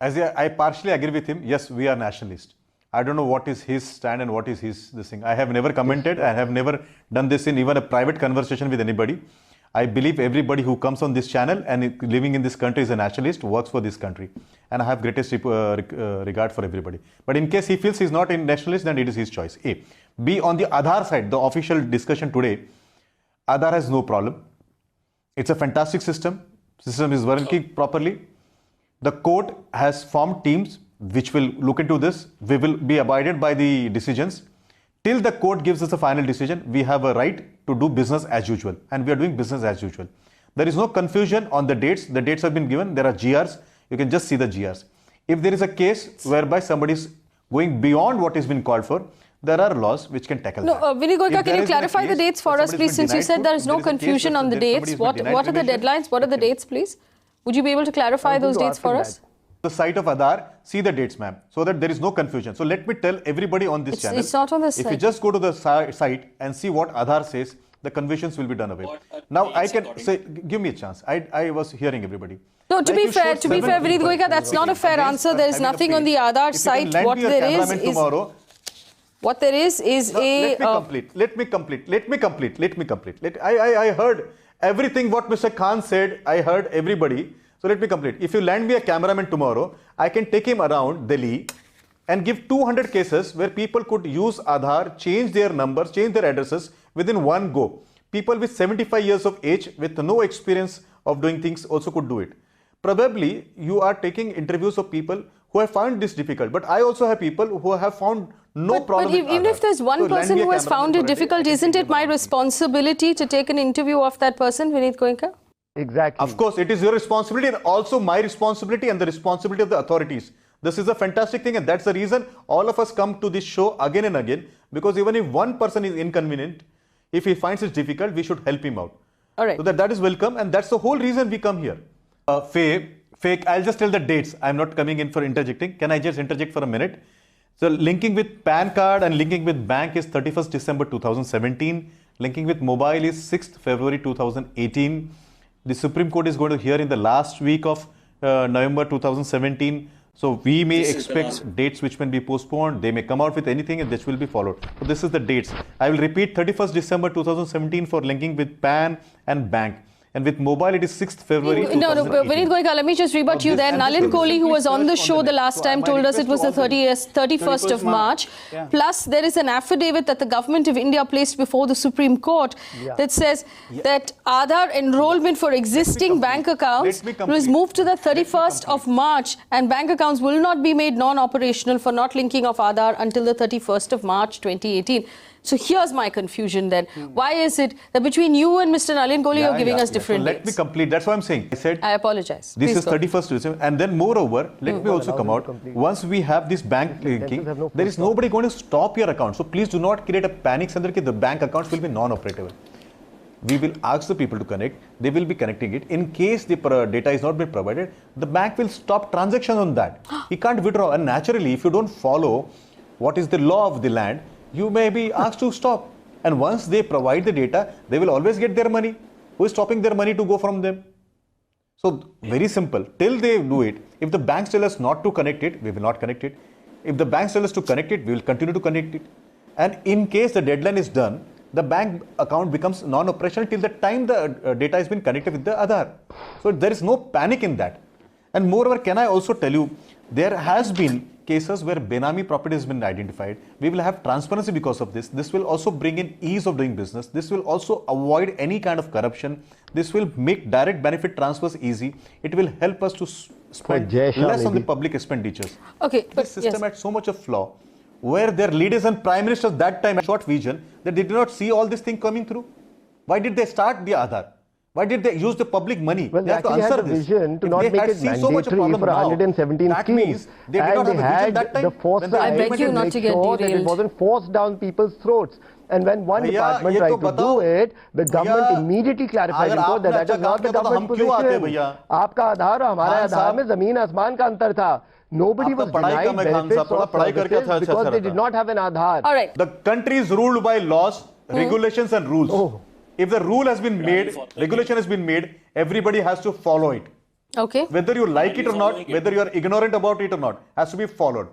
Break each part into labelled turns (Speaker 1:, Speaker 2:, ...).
Speaker 1: I partially agree with him. Yes, we are nationalists. I don't know what is his stand and what is this thing. I have never commented. I have never done this in even a private conversation with anybody. I believe everybody who comes on this channel and living in this country is a nationalist, works for this country. And I have greatest regard for everybody. But in case he feels he's not a nationalist, then it is his choice. A. B. On the Aadhar side, the official discussion today, Aadhar has no problem. It's a fantastic system. System is working properly. The court has formed teams which will look into this. We will be abided by the decisions. Till the court gives us a final decision, we have a right to do business as usual. And we are doing business as usual. There is no confusion on the dates. The dates have been given. There are GRs. You can just see the GRs. If there is a case whereby somebody is going beyond what has been called for, there are laws which can tackle that.
Speaker 2: Vinit Goenka, can you clarify the dates for us, please? Since you said there is no confusion on the dates, what are the deadlines? What are the dates, please? Would you be able to clarify those dates for us?
Speaker 1: The site of Aadhar, see the dates, ma'am, so that there is no confusion. So let me tell everybody on this channel.
Speaker 2: It's not on the site.
Speaker 1: If you just go to the site and see what Aadhar says, the confusions will be done away. Now I can say, give me a chance. I was hearing everybody.
Speaker 2: No, to be fair, Vinit Goenka, that's not a fair answer. There is nothing on the Aadhar site. What there is a...
Speaker 1: Let me complete. I heard everything what Mr. Khan said. I heard everybody. So let me complete. If you land me a cameraman tomorrow, I can take him around Delhi and give 200 cases where people could use Aadhar, change their numbers, change their addresses within one go. People with 75 years of age with no experience of doing things also could do it. Probably you are taking interviews of people who have found this difficult, but I also have people who have found no problem.
Speaker 2: But even if there's one person who has found it difficult, isn't it my responsibility to take an interview of that person, Vinit Goenka?
Speaker 3: Exactly.
Speaker 1: Of course, it is your responsibility and also my responsibility and the responsibility of the authorities. This is a fantastic thing, and that's the reason all of us come to this show again and again, because even if one person is inconvenient, if he finds it difficult, we should help him out.
Speaker 2: All right.
Speaker 1: So that is welcome, and that's the whole reason we come here. Faye, I'll just tell the dates. I'm not coming in for interjecting. Can I just interject for a minute? So linking with PAN card and linking with bank is 31st December 2017. Linking with mobile is 6th February 2018. The Supreme Court is going to hear in the last week of November 2017. So we may expect dates which may be postponed. They may come out with anything and this will be followed. So this is the dates. I will repeat 31st December 2017 for linking with PAN and bank. And with mobile, it is 6th February 2018.
Speaker 2: No, Vinit Goenka, let me just rebut you there. Nalin Kohli, who was on the show the last time, told us it was the 31st of March. Yeah. Plus, there is an affidavit that the government of India placed before the Supreme Court that says that Aadhar enrollment for existing bank accounts was moved to the 31st of March, and bank accounts will not be made non-operational for not linking of Aadhar until the 31st of March 2018. So here's my confusion then. Why is it that between you and Mr. Nalin Kohli you're giving us different dates?
Speaker 1: Let me complete. That's what I'm saying.
Speaker 2: I apologize.
Speaker 1: This is 31st December. And then moreover, let me also come out. Once we have this bank linking, there is nobody going to stop your account. So please do not create a panic that the bank accounts will be non-operative. We will ask the people to connect. They will be connecting it. In case the data is not been provided, the bank will stop transactions on that. He can't withdraw. And naturally, if you don't follow what is the law of the land, you may be asked to stop. And once they provide the data, they will always get their money. Who is stopping their money to go from them? So very simple. Till they do it, if the banks tell us not to connect it, we will not connect it. If the banks tell us to connect it, we will continue to connect it. And in case the deadline is done, the bank account becomes non-operational till the time the data has been connected with the Aadhar. So there is no panic in that. And moreover, can I also tell you, there has been cases where Benami property has been identified. We will have transparency because of this. This will also bring in ease of doing business. This will also avoid any kind of corruption. This will make direct benefit transfers easy. It will help us to spend less on the public expenditures.
Speaker 2: Okay, but
Speaker 1: this system had so much of flaw, where their leaders and prime ministers that time had short vision that they did not see all this thing coming through. Why did they start the Aadhar? Why did they use the public money?
Speaker 3: Well, they actually had the vision to not make it mandatory for 117 schemes.
Speaker 1: They did not have the vision that time.
Speaker 3: The foresight
Speaker 2: I beg you not to get
Speaker 3: that it
Speaker 2: derailed.
Speaker 3: wasn't forced down people's throats. And when one department tried to do it, the government immediately clarified in court that that is not the government position. आपका आधार और हमारा आधार में जमीन आसमान का अंतर था. Nobody was denied benefits or services because they did not have an Aadhar.
Speaker 2: All right.
Speaker 1: The country is ruled by laws, regulations and rules. If the rule has been made, regulation has been made, everybody has to follow it.
Speaker 2: Okay.
Speaker 1: Whether you like it or not, whether you are ignorant about it or not, has to be followed.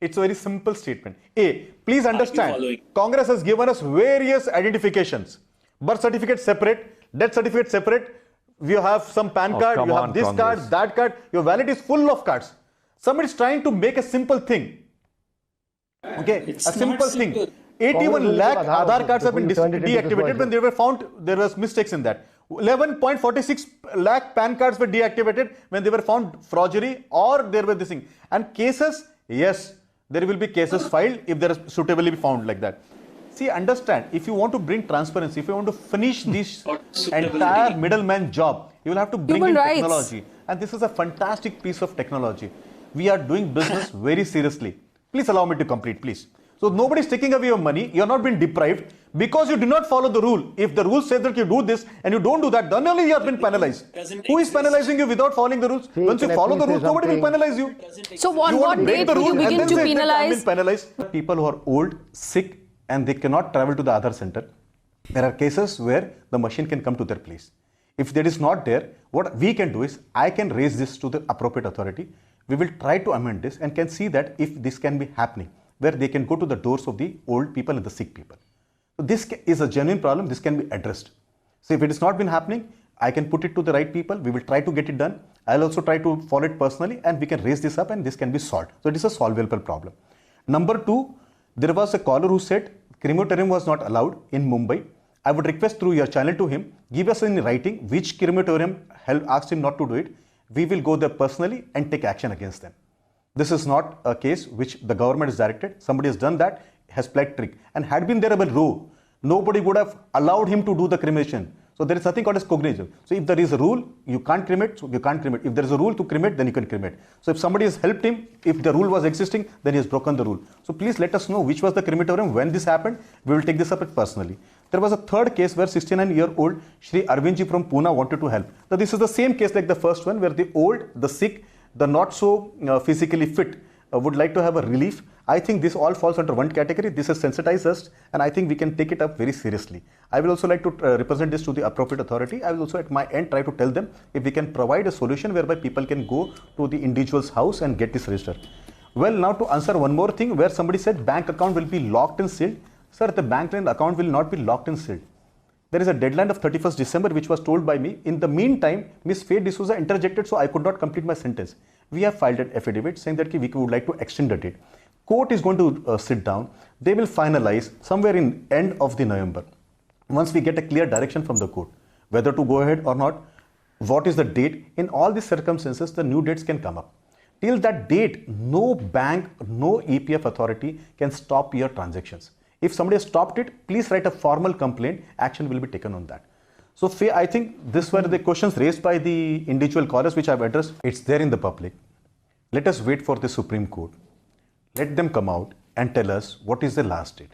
Speaker 1: It's a very simple statement. A, please understand, Congress has given us various identifications. Birth certificate separate, death certificate separate. You have some PAN card, you have this
Speaker 4: Congress.
Speaker 1: card, that card. Your wallet is full of cards. Somebody is trying to make a simple thing. Okay,
Speaker 5: It's
Speaker 1: a simple
Speaker 5: not
Speaker 1: thing.
Speaker 5: simple.
Speaker 1: 81 lakh
Speaker 3: Aadhar
Speaker 1: Aadhar cards have been
Speaker 3: turned it into this
Speaker 1: deactivated when they were found there was mistakes in that. 11.46 lakh PAN cards were deactivated when they were found forgery or there were this thing. And cases, yes, there will be cases filed if there is suitably found like that. See, understand, if you want to bring transparency, if you want to finish this entire middleman job, you will have to bring
Speaker 2: Human
Speaker 1: in
Speaker 2: rights.
Speaker 1: technology. And this is a fantastic piece of technology. We are doing business very seriously. Please allow me to complete, please. So nobody is taking away your money. You are not being deprived because you did not follow the rule. If the rule says that you do this and you don't do that, then only you have been penalized. Who is penalizing you without following the rules? Once you follow the rules, nobody will penalize you.
Speaker 2: So on what date will you begin to penalize?
Speaker 1: People who are old, sick, and they cannot travel to the Aadhar center. There are cases where the machine can come to their place. If that is not there, what we can do is, I can raise this to the appropriate authority. We will try to amend this and can see that if this can be happening, where they can go to the doors of the old people and the sick people. So this is a genuine problem. This can be addressed. So if it has not been happening, I can put it to the right people. We will try to get it done. I'll also try to follow it personally and we can raise this up and this can be solved. So it is a solvable problem. Number two, there was a caller who said crematorium was not allowed in Mumbai. I would request through your channel to him, give us in writing which crematorium asked him not to do it. We will go there personally and take action against them. This is not a case which the government has directed. Somebody has done that, has played trick. And had been there a rule, nobody would have allowed him to do the cremation. So there is nothing called as cognizance. So if there is a rule, you can't cremate, so you can't cremate. If there is a rule to cremate, then you can cremate. So if somebody has helped him, if the rule was existing, then he has broken the rule. So please let us know which was the crematorium, when this happened. We will take this up personally. There was a third case where 69-year-old Shri Arvindji from Pune wanted to help. Now this is the same case like the first one where the old, the sick, the not so physically fit would like to have a relief. I think this all falls under one category. This has sensitized us and I think we can take it up very seriously. I will also like to represent this to the appropriate authority. I will also at my end try to tell them if we can provide a solution whereby people can go to the individual's house and get this registered. Well, now to answer one more thing where somebody said bank account will be locked and sealed. Sir, the bank account will not be locked and sealed. There is a deadline of 31st December which was told by me. In the meantime, Ms. Faye DSouza interjected so I could not complete my sentence. We have filed an affidavit saying that we would like to extend the date. Court is going to sit down. They will finalize somewhere in end of the November. Once we get a clear direction from the court, whether to go ahead or not, what is the date, in all these circumstances, the new dates can come up. Till that date, no bank, no EPF authority can stop your transactions. If somebody has stopped it, please write a formal complaint. Action will be taken on that. So, Faye, I think these were the questions raised by the individual callers which I have addressed. It's there in the public. Let us wait for the Supreme Court. Let them come out and tell us what is the last date.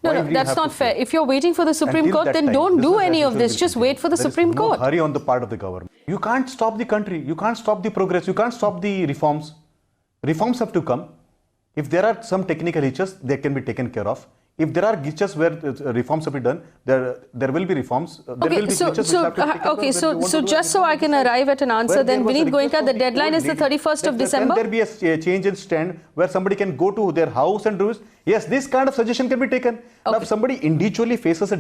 Speaker 2: No, that's not fair. If you're waiting for the Supreme Court, then don't do any of this. Just wait for the Supreme Court.
Speaker 1: Hurry on the part of the government. You can't stop the country. You can't stop the progress. You can't stop the reforms. Reforms have to come. If there are some technical hitches, they can be taken care of. If there are glitches where reforms have been done, there will be reforms.
Speaker 2: So just so I can arrive at an answer, then Vinit Goenka, the deadline is the 31st of December.
Speaker 1: Then there be a change in stand where somebody can go to their house and do it. Yes, this kind of suggestion can be taken. Okay. Now, if somebody individually faces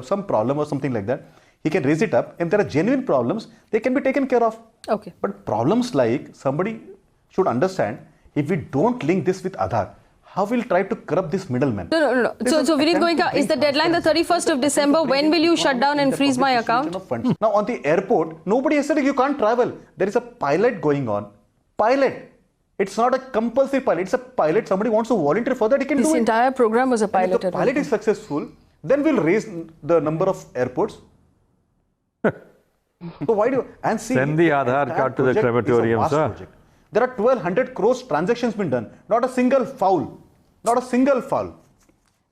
Speaker 1: some problem or something like that, he can raise it up. If there are genuine problems, they can be taken care of.
Speaker 2: Okay.
Speaker 1: But problems like somebody should understand, if we don't link this with Aadhar, how will try to corrupt this middleman?
Speaker 2: No. So Vinit Goenka, is the deadline the 31st of December? When will you shut down and freeze my account?
Speaker 1: Now on the airport, nobody has said you can't travel. There is a pilot going on. Pilot. It's not a compulsory pilot. It's a pilot. Somebody wants to volunteer for that, he can do it.
Speaker 2: This entire program was a pilot.
Speaker 1: If the pilot is successful, then we'll raise the number of airports. So why do you... And see,
Speaker 4: send the Aadhar card to the crematorium, sir. Project.
Speaker 1: There are 1,200 crores transactions been done. Not a single foul. Not a single foul.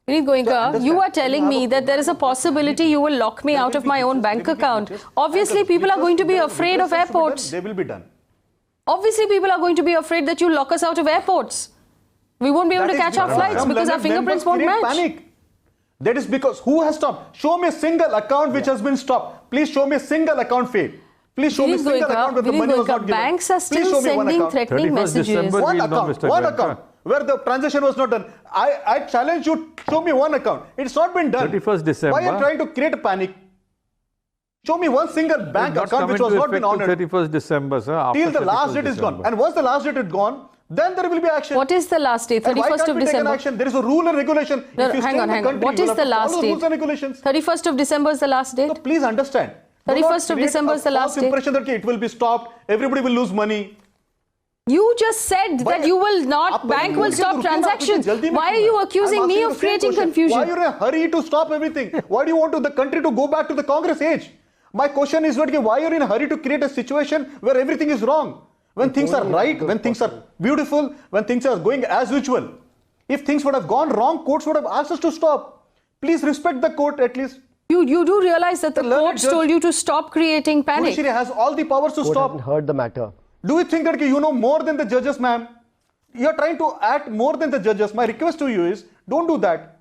Speaker 2: Vinit Goenka, you are telling me that there is a possibility you will lock me out of my own bank account. Obviously, people are going to be afraid of airports.
Speaker 1: They will be done.
Speaker 2: Obviously, people are going to be afraid that you lock us out of airports. We won't be able to catch our flights because our fingerprints won't match.
Speaker 1: Panic. That is because who has stopped? Show me a single account which has been stopped. Please show me a single account, Faye. Please show me
Speaker 2: Vinit
Speaker 1: single
Speaker 2: Goenka,
Speaker 1: account where the money was not given.
Speaker 2: banks are
Speaker 1: Please
Speaker 2: still
Speaker 1: show me one
Speaker 2: sending
Speaker 1: account.
Speaker 2: threatening
Speaker 4: 31st
Speaker 2: messages.
Speaker 4: December.
Speaker 1: One
Speaker 4: We'll know,
Speaker 1: account,
Speaker 4: Mr.
Speaker 1: one
Speaker 4: Goenka.
Speaker 1: account where the transaction was not done. I challenge you, show me one account. It's not been done.
Speaker 4: 31st December.
Speaker 1: Why are you trying to create a panic? Show me one single bank account which was not been honored.
Speaker 4: 31st December, sir. After
Speaker 1: Till the last
Speaker 4: 31st
Speaker 1: date is gone.
Speaker 4: December.
Speaker 1: And once the last date is gone, then there will be action.
Speaker 2: What is the last date?
Speaker 1: And why
Speaker 2: 31st
Speaker 1: can't
Speaker 2: of
Speaker 1: we take an
Speaker 2: December.
Speaker 1: action? There is a rule and regulation.
Speaker 2: No,
Speaker 1: If you
Speaker 2: hang
Speaker 1: stay
Speaker 2: on,
Speaker 1: in the
Speaker 2: hang on.
Speaker 1: country,
Speaker 2: What
Speaker 1: you
Speaker 2: is
Speaker 1: will
Speaker 2: the
Speaker 1: have to
Speaker 2: last
Speaker 1: follow
Speaker 2: date?
Speaker 1: rules and regulations.
Speaker 2: 31st of December is the last date.
Speaker 1: So please understand.
Speaker 2: 31st of December is the last
Speaker 1: false
Speaker 2: date.
Speaker 1: impression that it will be stopped. Everybody will lose money.
Speaker 2: You just said
Speaker 1: Why-
Speaker 2: that you will not,
Speaker 1: आप
Speaker 2: bank will
Speaker 1: मुझे
Speaker 2: stop
Speaker 1: रुकिए ना, आप
Speaker 2: transactions.
Speaker 1: मुझे जल्दी में
Speaker 2: Why are
Speaker 1: क्यों
Speaker 2: you
Speaker 1: है?
Speaker 2: accusing
Speaker 1: I'm
Speaker 2: me
Speaker 1: asking
Speaker 2: of
Speaker 1: the same
Speaker 2: creating
Speaker 1: question.
Speaker 2: confusion?
Speaker 1: Why are you in a hurry to stop everything? Why do you want the country to go back to the Congress age? My question is not why you're in a hurry to create a situation where everything is wrong. When things are right, when things are beautiful, when things are going as usual. If things would have gone wrong, courts would have asked us to stop. Please respect the court at least.
Speaker 2: You do realize that the
Speaker 1: learned
Speaker 2: courts
Speaker 1: judge-
Speaker 2: told you to stop creating panic.
Speaker 1: Judiciary has all the powers to
Speaker 3: Court
Speaker 1: stop.
Speaker 3: hasn't heard the matter.
Speaker 1: Do you think that you know more than the judges, ma'am? You're trying to act more than the judges. My request to you is, don't do that.